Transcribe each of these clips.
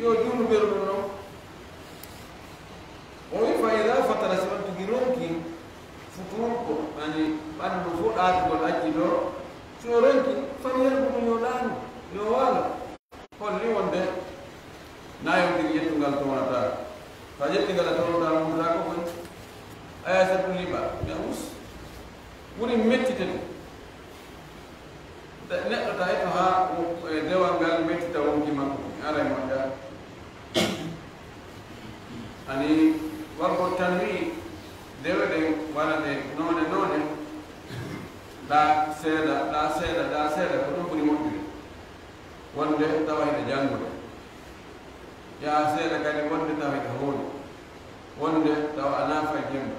yo julu beru no o fa ida fatara sabatu gironki futuko ani bandu fudat wal ajido so ronki fa yerbu yo dan yo wala holli wonde nayo digi yettugal to wonata fa yettugal to wonata mo da ko aya sa liba ya mus woni mettite neɗɗo tawi to ha dewal ngal mettita wonki makko ara e moƴƴa ani warko tan wi dewe ɗe waɗaɗe noone ɗa seeɗa ko ɗum ɓuri moƴƴude wonde tawa hiɗa janngude yaa seeɗa kadi wonde tawa hiɗa hooli wonde tawa a naafa e jemma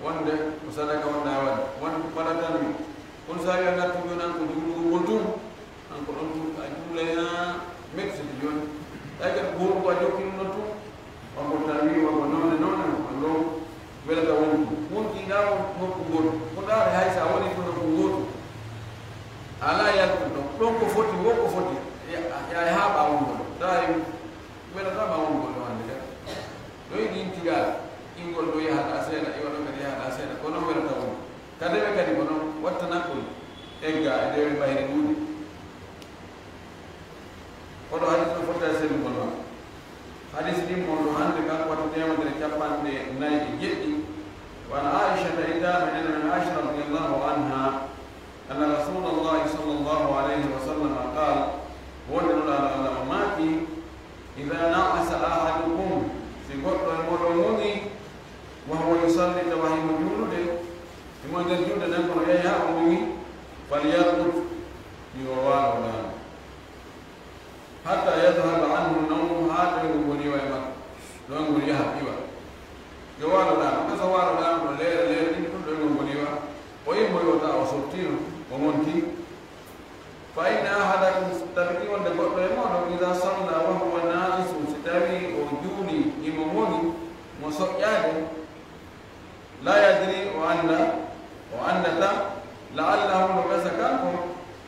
wonde ko sadaka wonɗa waɗa wonde waɗa tan wi kono so wi a ngattu joni an ko jumɗugol won tun an ko ɗon tun a juulaya mettide joni tawi kadi goto ko a jokkino non tun wonko tan wi wonko noone on ɗo welata wontu wonkiɗa wonko goto ko ɗaare hay sa woni tono ko goto ala yaltu ɗon ko foti wonko foti ya ha ɓawol ngol tawi welata ɓawol ngol ɗo hande kadi ɗo yiɗi intigal ingol ɗo yahata seeɗa iwaɗo kadi yahata seeɗa ko noon welata wontu kadeɓe kadi ko noon watta nakkol egga e dewe ɓayre ɗuuɗi oɗo hadis no fotta sellu ngol ma hadis ɗin mon ɗo hande kan wata temedere capanɗe nayi e jeɗɗi وعن عائشة إذا من عائشة رضي الله عنها أن رسول الله صلى الله عليه وسلم قال ودن على أماتي إذا نعس أحدكم في قطر المرموني وهو يصلي توهي مجوده لمن الجود نقول يا أمي فليرقد بوالنا حتى يذهب عنه النوم هذا يقول ويمك نقول يا حبيبا جوالنا كسوالنا ليل كل يوم بنيوا ويوم يوتا وسوتين ومنتي فإن أحدكم تبكي وندقوا يمون إذا صلى وهو ناقص ستبي وجوني إماموني وسقياده لا يدري وأن لعله لبسكاكم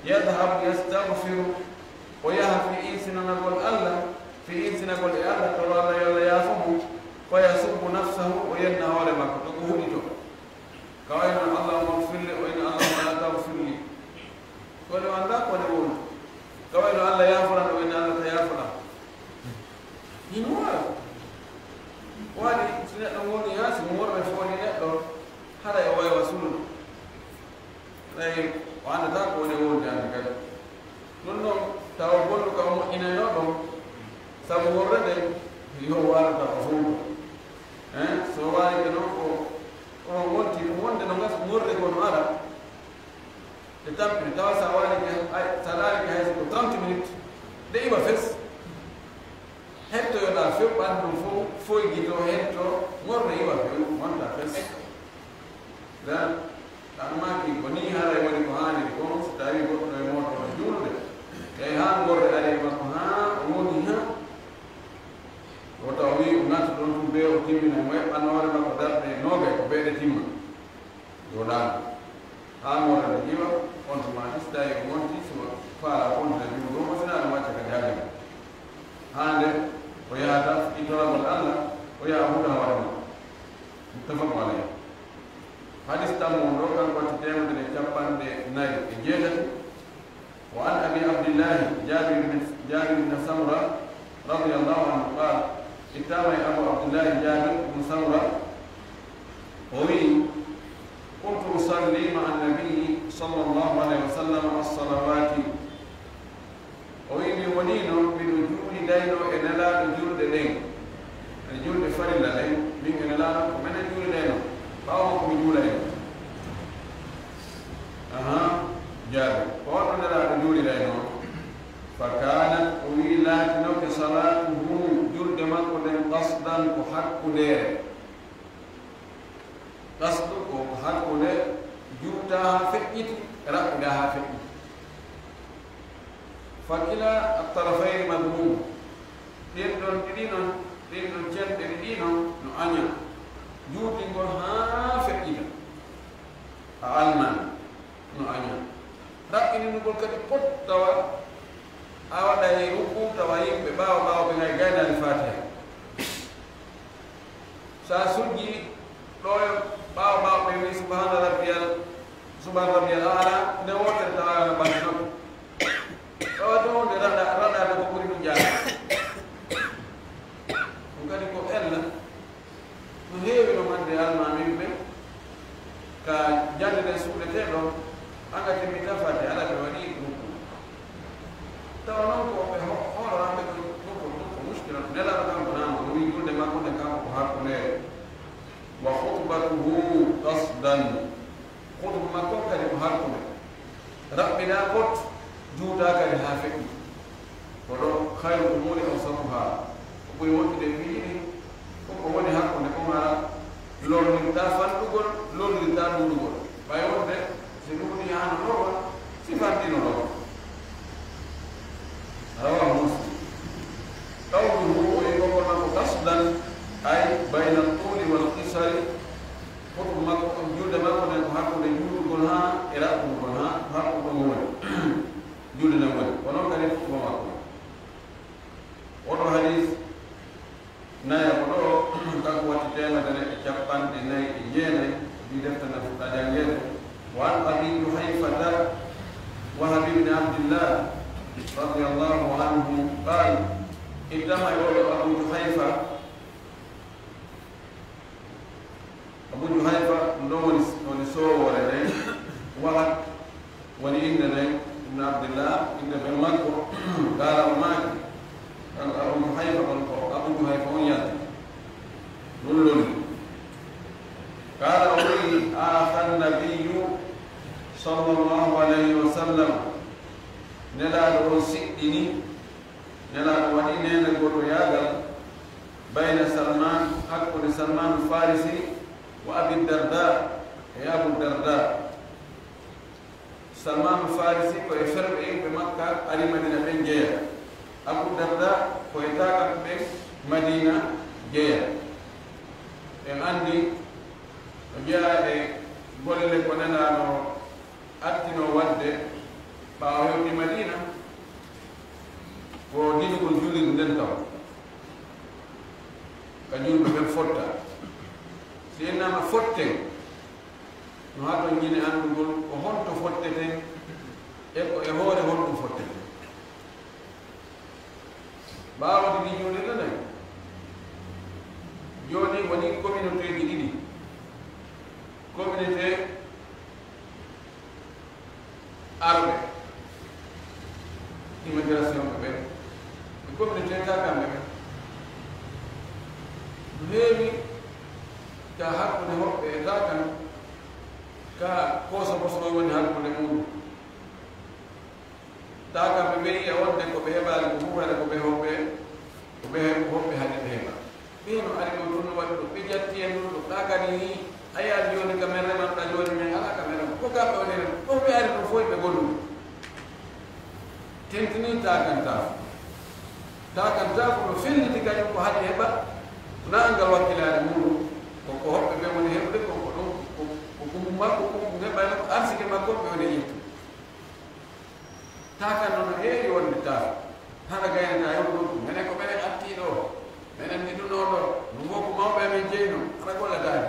يذهب يستغفر ويهفي إنسنا نقول الله في إنسنا نقول الله ترى يلا يافهم ويسب نفسه وينهى ولما تقولي كوين اللهم اغفر لي وإن اللهم لا تغفر لي كل من ذاك ولون كوين الله يغفر وإن الله يغفر ينوى وادي سنة نقول يا سمور بفوني نقول هذا يوي وسول وأنا ذاك ولون يعني كذا نونو تاوبون كم إن يوم سمور ده يوار تاوبون so wari no ko wonti wonde no gas morre ko mara de tampi tawa sa wari ke salari ke hay ko 30 minutes de iba fes hetto yo da fe bandu fo gito hetto morre iba fe monta fes dan amma ki boni hara woni ko hani ko tawi ko no mo to julde e han morre ale ko ha woni ha wota wi nata ɗon tum ɓe o timmina mo heɓɓannoore makko darde nooga ko ɓeeɗe timma yo ɗaano haa moorade ƴiwa on tuma isda e ko wonti so faala fontude juuɗo ɗo mosinaɗo wacca kadi haajama haa nde o yahata ittoragol allah o yaha huɗa hoore ma muttafaqu alayh hadis tammum ɗo kanko watti temedere capanɗe nayi e jeetati wa an abi abdillahi jabir bne samra radiallahu anhu qal اتبع أبو عبد الله جابر بن سمرة كنت أصلي مع النبي صلى الله عليه وسلم الصلوات بونينو بنجول دينو إن لا نجول دين نجول فريلا دين من إن لا من نجول دينو فهو نجول دين جابر فهو لا نجول دينو فكانت طويلة نوك صلاته جلد مكو قصدا كحق دير قصد كحق دير جلدها فئت رأيها فئت فكلا الطرفين مذموم دينون جلد دينون نعنى جلد ها فئت أعلمان نعنى رأيني نقول كده قد awa da yi ruku tawayi be bawo be ngai gaina fatiha sa sujji ɗo ɓawo ɓe wi subhana rabbiyal ala nde wotere tawa ɓanndi nokku ɗo donde raɗade ko ɓuri ɗum jaaga ɗum kadi ko ella no heewi no mande almami ɓe ka jande ɗe suuɗeteɗo anga timmi tafade ala ɓe waɗi ɗum tawa noon ko ɓe hoororaɓe ko muskila nelaɗo kanko nano no wi julde makko nde kanko ko hakkunde wa khutbatuhu qasdan khutba makko kadi ko hakkunde raɓɓina pot juuta kadi ha feƴƴi ko ɗo hayru umuri awsatuha ko ɓuri wontude wiiɗi koko woni hakkunde ko mara lornirta fanɗugol lornirta ɗuɗugol ɓay wonde si ɗuɗi hano lorwa si fantino lorwa rawahu muslim qawluhu o yi koko makko qasdan ay bayna altuli wal qisari hoto makko on julde makko nden ko hakkude juulugol ha e raɓɓugol ha ko hakkuɗo ngo woni julde nden woni onon kadi fotuba makko oɗo hadis naya ko ɗo kanko watti temedere e capanɗe nayi e jeenayi ɗi deftana fuɗɗa jangede wa an abi juhayfata wahab ibne abdillah radiallahu anhu qal ittama e oɗo abu juhayfa ɗo woni sowore nayi wahab woni inde nayi ibne abdillah inde ɓe makko kala o maaki kanko abu juhayfa on ko abu juhayfa on yalti ɗum lolli kala o wi afa nabiyu sallllahu alayhi wa sallam nelaɗo on siɗɗini nelaɗo waɗi nene goto yaagal bayna salman hakkude salman farisi wa abi darda e abu darda salman farisi ko e ferɓe yimɓe makka ari madina ɓen jeeya abu darda ko e takaɓe ɓe madina jeeya en andi o jeeya e golle ko nenano attino wadde ɓawo hewti madina ko diɗugol julirde nden taw ka julɓe ɓen fotta si innama fotten no haɗon ñini andugol ko honto fotteten e ko e hoore honɗum fotteten ɓawo ɗiɗi julirde nden joni woni communauté ji ɗiɗi communauté arɓe immigration ɓe ɓen e communauté takamɓe ɓen no heewi ka hakkude hoɓɓe e takan ka koso bosono woni hakkude muɗum takamɓe ɓe yiya wonde ko ɓe heɓali ko fufade ko ɓe hoɓɓe ko ɓe hoɓɓe hade ɓe heɓa ɓino ari ɗo ɗum no waɗi ɗo ɓe jatti en ɗum ɗo takani ni a yaani joni ka men remanɗa joni men ala ka men rema ko kamɓe woni rema ko ɓe ari ɗum fof ɓe gollude tentini takantafo no felliti kañum ko haɗi heɓa nangal wakkilare muɗum koko hoɓɓe ɓe woni heɓde koko ɗum ko kumum makko kumum heɓani ko arsike makko ɓe woni yettu takan nono heewi wonde taaf haɗa gaynata heɓ ɗum minen ko minen attiɗo minen miɗunoɗo ɗum fof ko mawɓe amen jeyno aɗa gollatani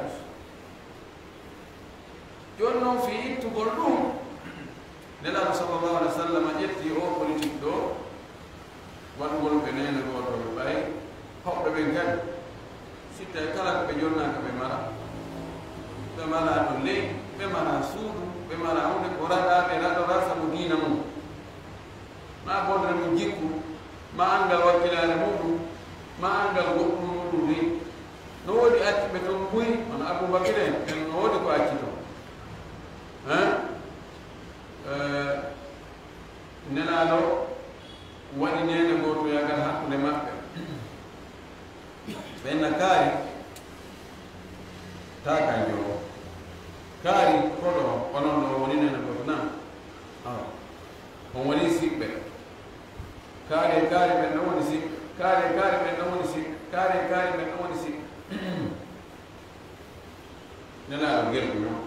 joni noon fi ittugol ɗum nelaɗo sallllahu alih wa sallam ƴetti o politique ɗo waɗugol ɓe nene gotoɓe ɓay hoɓɓe ɓen kadi si tawi kala ko ɓe jonnaka ɓe mara ɓe mara ɗo leydi ɓe mara suudu ɓe mara hunde ko raɗa ɓe raɗora sabu diina mum ma bonre mum jikku ma angal wakkilare muɗum ma angal goɗɗum muɗum ni no woodi acciɓe toon ɓuyi hono aboubacry en no woodi ko acci toon nelaɗo waɗi nene goto yagal hakkude maɓɓe ɓenna kaari ta kanjo kaari koɗo onon ɗo woni nene goto nan on woni siɓɓe kaari ɓen ɗo woni siɓɓe kaari ɓen ɗo woni siɓɓe kaari ɓen ɗo woni siɓɓe nelaɗo gerɗu noon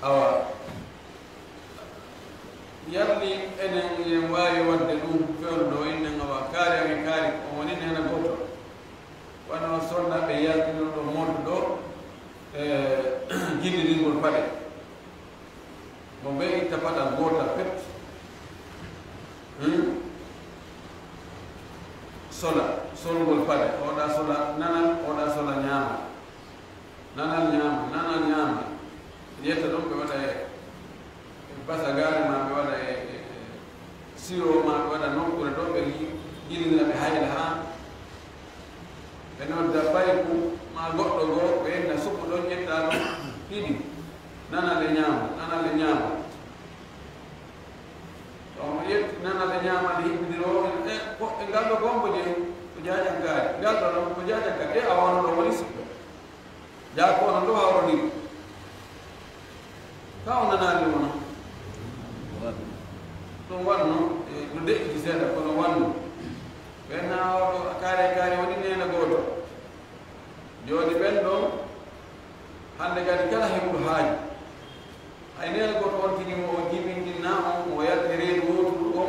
awa yarni enen yen wawi wadde ɗum fewno ɗo innen sola solgol pade oɗa sola nanal oɗa sola ñaama nanal ñaama yetta ɗon ɓe waɗa e basagare ma ɓe waɗa e siro ma ɓe waɗa nokkure ɗo ɓe yilina ɓe hayla ha ɓe nodda bayku ma goɗɗo goo ɓe enna suppu ɗon ƴetta ɗon ɗiɗi nanale ñaama on yetti nanale ñaama ne hiɓɓidiro e ngal ɗo gombo je ko jajankare ngal ɗo ɗon ko jajankare a wano ɗo woni sikka jakono ɗo hawrodiri ka o nanali wona ɗum wanno no deƴƴiti seeɗa kono wanno ɓenna oɗo kaare woni nena gooto joni ɓen ɗon hande kadi kala heɓuɗo haaji hay nena gooto on tigimo o jibindinna on o yalti reedu wotuɗo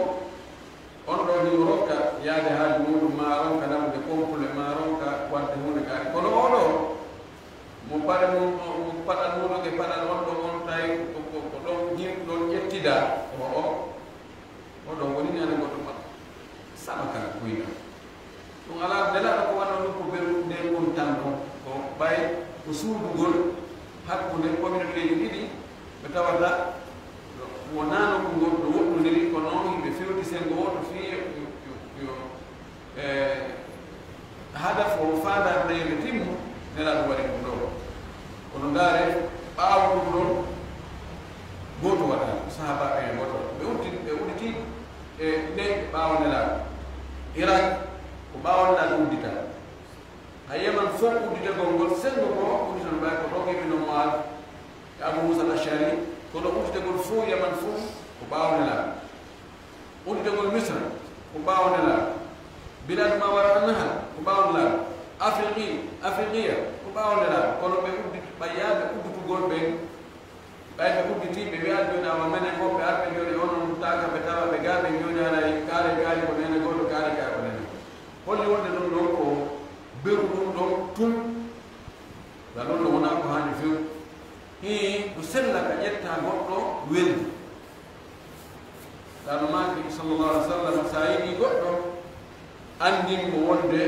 on ɗo ni o rokka yaade haaji muɗum ma ronka namde complet ma ronka wadde hunde kaari kono oɗo mo paɗa mo paɗan muɗo ke paɗan on ɗo on tawi ko ɗon ɗon ƴettida oɗo woni nene goɗɗo maɗa sama kala kuyna ɗum ala delaɗo ko waɗa ɗum ko ɓeru nde woni tan ɗon ko ɓay ko suudugol hakkude communauté ji ɗiɗi ɓe tawata wonano ko goɗɗo woɗɗodiri ko noon yimɓe fewti sengo woto fi yo hadaf o fandade nayde timmu nelaɗo waɗi ɗum ɗo kono ndaare ɓaawo ɗum ɗon goto waɗa sahabaɓe e goto ɓe udditi e leyɗe ɓaawo nelaɗo irak ko ɓaawo nelaɗo uddita a yeman fof udditegol ngol sengo ko udditano ɓay ko ɗon ibino moal e abou moussa al ashari kono udditegol fof yaman fof ko ɓaawo nelaɗo udditegol misra ko ɓaawo nelaɗo bilad ma wara annahal ko ɓaawo nelaɗo afriqiya ko ɓaawo nelaɗo kono ɓe udditi ɓayyaɓe udditugol ɓen ɓay ɓe udditi ɓe wiyaɗ joni awa menen fof ɓe arɓe joni onon taka ɓe tawa ɓe gaɓe joni alay kaare ko nene goto kaare ko nene holli wonde ɗum ɗon ko beru ɗum ɗon tum ga ɗon ɗo wona ko hani few ko sella ka ƴetta goɗɗo weldi ɗano maki sallallah alih w sallam sa yiɗi goɗɗo andinmo wonde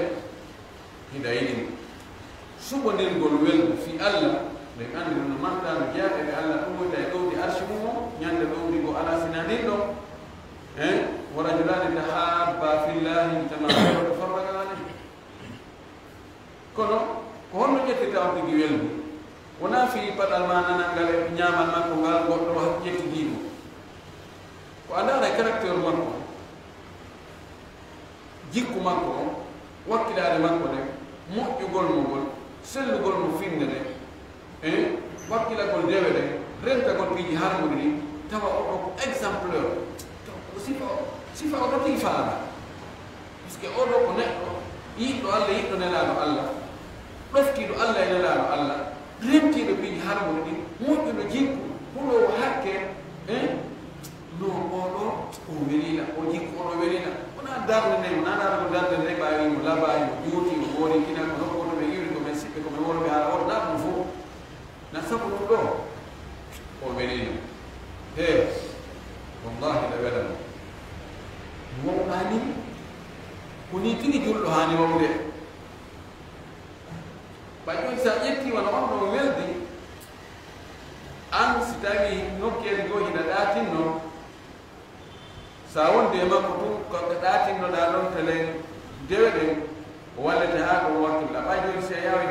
hiɗa yiɗin suɓodirgol weldu fi allah ɓen andi no manta no jeyaɓe ɓe allah ɗum woni e ɗowdi arshi mumo ñande ɗowdi go ala sinanin ɗo wa rajulani tahabba fillahi tamaaa tafarraga alayhi kono ko honno ƴettita on tigi weldu wona fi paɗal ma nanal ngal e ñamal makko ngal goɗɗo ƴettidiimo ko andara caractére makko jikku makko o wakkilade makko nde moƴƴugol mo ngol sellugol mo finde nde wakkilagol dewe ɗe rentagol piiji harmude ɗi tawa oɗo ko exemplaire sifa oɗo tigi faala par ce que oɗo ko neɗɗo yiɗɗo allah yiɗɗo nelaɗo allah ɗoftiɗo allah e nelaɗo allah rentiɗo piiji harmude ɗi moƴƴuɗo jikku huɗowo hakke no oɗo o welina o jikku oɗo welina wona darde nde wona darde ko darde nde ɓawimo labayimo juuti o woori kina ko nokkoto ɓe iwri koɓe siɓɓe koɓe worɓe haala oɗo na ɗum fof na sabu ɗum ɗo o welina wallahi ɗa welano wowɗani ko ni tigi julɗo hani wawde ɓa joni sa ƴetti wona on ɗo weldi an si tawi nokkeli goo hiɗa ɗatinno sa wonde makko tum koɓe ɗatinnoɗa ɗon tele dewe ɗen o wallete ha ɗo wakkilla ɓa joni si a yawi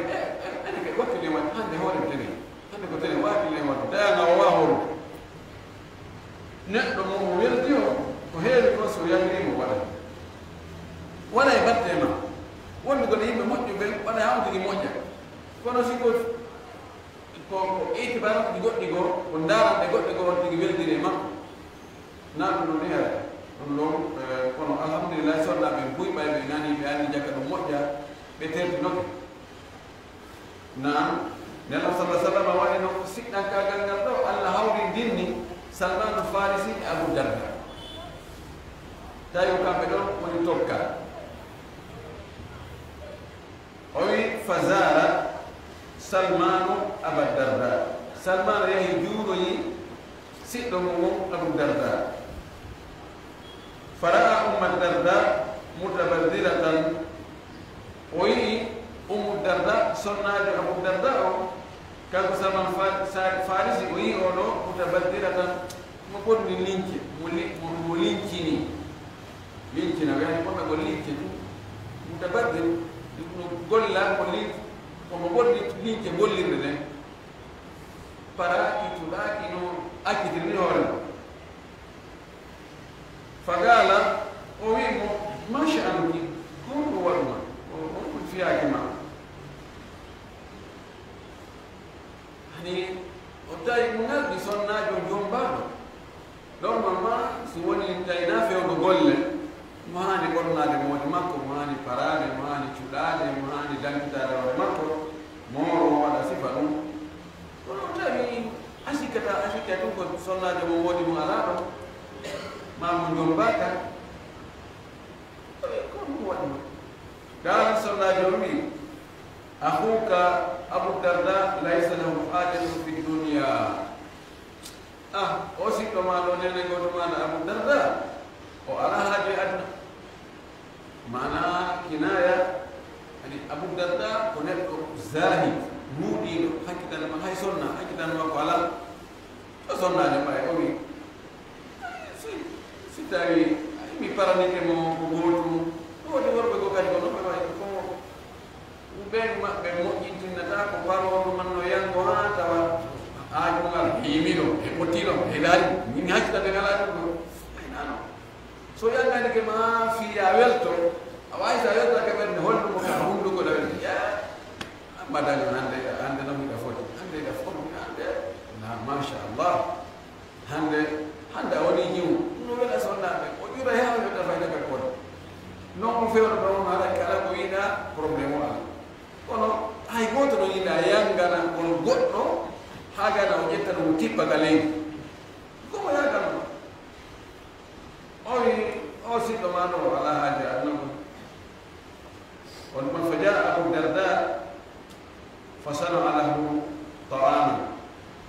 ane kadi wakkille waɗi hande hoore tene hande ko tene wakkille waɗi dayanga o wa horu neɗɗo mo weldi o ko heewi toon so yamrimo waɗa waɗa e batte ma wonde kono yimɓe moƴƴuɓe waɗa ha on tigi moƴƴa kono siko ko itibar ɗi goɗɗi goo ko daranɗe goɗɗe goo on tigi weldiri e makko na ɗum ɗon heere ɗum ɗon kono alhamdulillah sonnaɓe buyɓay ɓe nani ɓe andi jakka ɗum moƴƴa ɓe tertinoɓe naam nela sallah sallam waɗi no siɗɗankagal ngal ɗo allah hawri dinni salmanu farisi e abou darda tawi kamɓe ɗon woni tokka o wi fazara salmanu aba darda salmanu yahi juuroyi siɗɗo mum abou darda فرأى أم الدرداء متبذلة وي أم الدرداء صنع أبو الدرداء كان سلمان فارسي وي أولو متبذلة مقول لينكي مولينكيني لينكينا يعني كنا نقول لينكي متبذل نقول لا مولين ومقول لينكي قول لي para itulaki no akitirni hore fagala owimo masha anuki kundu warma o fiaki ma hani otai mungal di sonna jombalo don mama si woni tayna fe o golle mahani gonnade modi makko mahani parade mahani culade mahani dantare makko moro wala sifanu asikata tu ko sonna de mo wodi mo alado ma mo jombaka ko mo wadi dan sonna jomi akhuka Abu Darda laysa lahu hajatun fi dunya o si ko ma do ne go to mana Abu Darda o ala haja adna mana kinaya ani Abu Darda ko ne ko zahid mudi hakitan ma hay sonna hakitan ma ko ala sonna ne mai omi si tari mi parani ke mo gotu o de worbe go kadi ko ko ben ma be mo intin na ko paro ko man no yang ko ha tawa a ko ngal himino e potilo e dali ni hakitan de gala ko ai nano so yang ngade ke ma fi awelto awai sa yota ke ben hol mo ka hundu ko dal ya madal hande no mi da foti hande na masha Allah hande woni jiw no wala sonna be o jura ha do da fayda ka ko no mo fe do ma ra kala ko ina problemo ala kono ay goto no ina yangana on goddo haga na o jetta no tippa gale ko mo yaga no o si do mano ala haja no on man faja Abu Darda fasana lahu ta'ama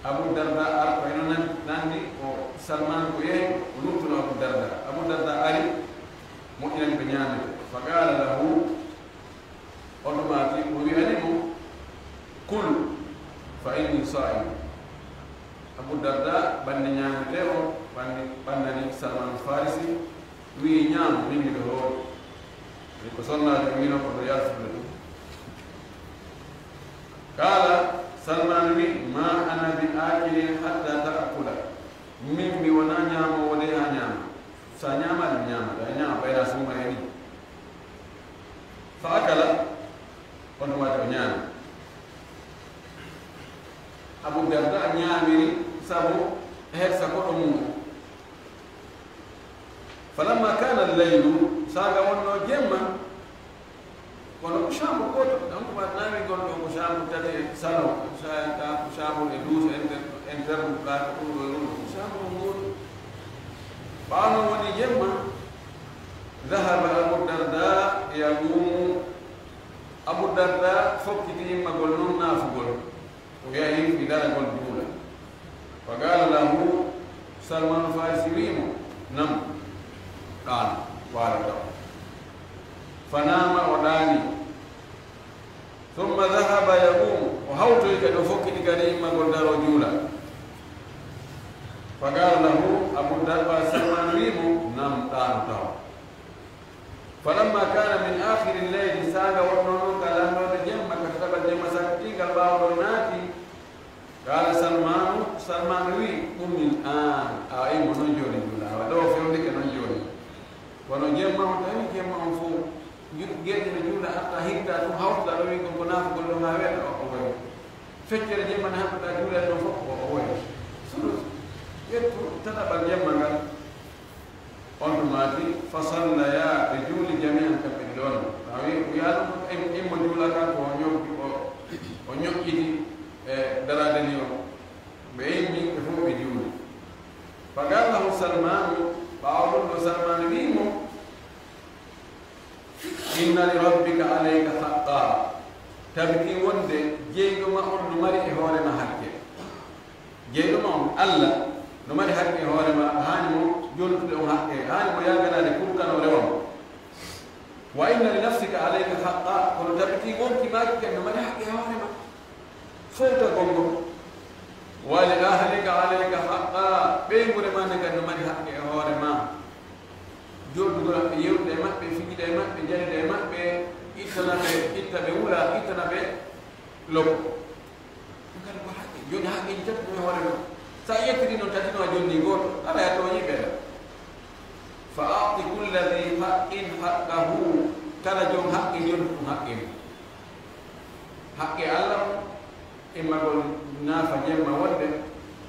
Abu Darda arqainan nandi o Salman ko ye ulutu Abu Darda ari mu'min benyame faqala lahu otomati o wi alimu kul fa inni sa'im Abu Darda bandi nyame tewo bandani Salman Farisi wi nyam mingi do ko sonna de mino ko do yasu kala Salman wi ma ana bi akili hatta ta'kula min bi wana nyama wala ya nyama sa nyama da nyama bayna suma yani fa akala on wa nyama Abu Darda nyamiri sabu hersa ko dum falamma kana al-layl saga wonno jemma kono kushamu koto donc nami gondo kushamu tade salo sa ta kushamu e douze enter plata ko kushamu ngol bano woni yemma dhahaba Abu Darda yaqum Abu Darda fokki ma gol non nafu gol o yayi idara gol dula faqala lahu Salman Farisi nam kan wala فنام وداني ثم ذهب يقوم وهوتو يكدفك دغري ما قد رجولا فقال له ابو الدرداء سلمان ريمو نام تانتو فلما كان من اخر الليل ساغ ونونو كلامو جمع كتب جمع سكتي قالوا ناتي قال سلمان وي امي الان اي منجوري دولا ودو فيمدك نجوري ونجمع تاني جمع فوق gerte no juula hatta hitta dum hawta do wi ko nafu gollo ma weda o way feccere jemman hatta juula do fof o way sulu yetto tata bal jemma ngal on mati fasalla ya bi juuli jami'an kabidon tawi yalla immo juula ka ko nyokki darade ni o be yimmi ko fo be juuli fagalla Salman ba'awdu Salman bimo inna li rabbika alayka haqqan tabki wonde jeeydo ma on no mari e hoore ma hakke jeeydo ma on Allah no mari hakke e hoore ma haani mo جلد لهم حقه هاني وياقنا لكل كانوا لهم وإن لنفسك عليك حقا كل تبكي ممكن ما كان ما حقها ولا ما فوتكم ولأهلك عليك حقا بين ما نكن ما حقها ولا ما جلد يوم دائما في دائما بجاني دائما إتنا بولا إتنا بلو bukan bahagi joni hak ini jatuh ke orang saya tidak nak jadi joni gor ada yang tuanya bela fa'ati kulladhi haqqin haqqahu kana jom hak ini jom hakim hak Allah imma gol nafa jemma wonde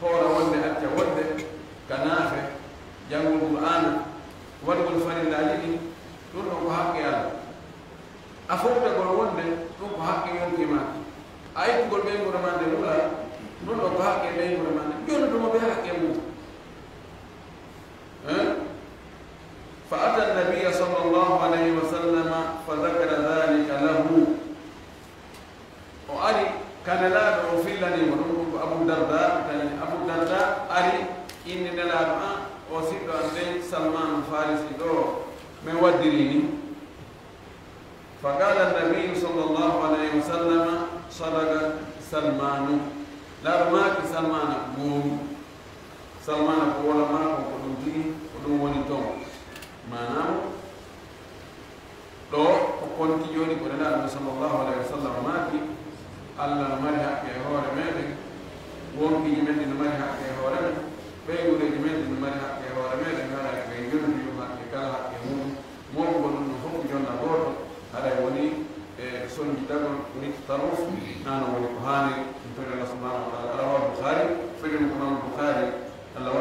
hora wonde acca wonde kanafe jangul Qur'an wadul farillah dun ko hak Allah afokta gol wonde dun ko hak yon kima ay ko be ngoro mande mula non do ba ke be ngoro mande jono do mo be hakke mu fa ata an-nabiy sallallahu alaihi wasallam fa dhakara dhalika lahu o ali kana la do fillani mo Abu Darda ali inna la o sido ande Salman Farisi do me wadirini فقال النبي صلى الله عليه وسلم صدق سلمان لا رماك سلمان قوم سلمان قول ما قدوم تي قدوم ونيتون ما نام لو كون كي جوني قول النبي صلى الله عليه وسلم ماكي الله مرها كي هو رمادك قوم كي جمد مرها كي هو رمادك بيقول جمد مرها كي هو رمادك هذا كي جوني يوم كي كلا كي مو قول نفوق جونا غور هذا ولي سن جدًا ولي تطرف أنا ولي كهاني من الله سبحانه وتعالى رواه البخاري في الإمام البخاري الله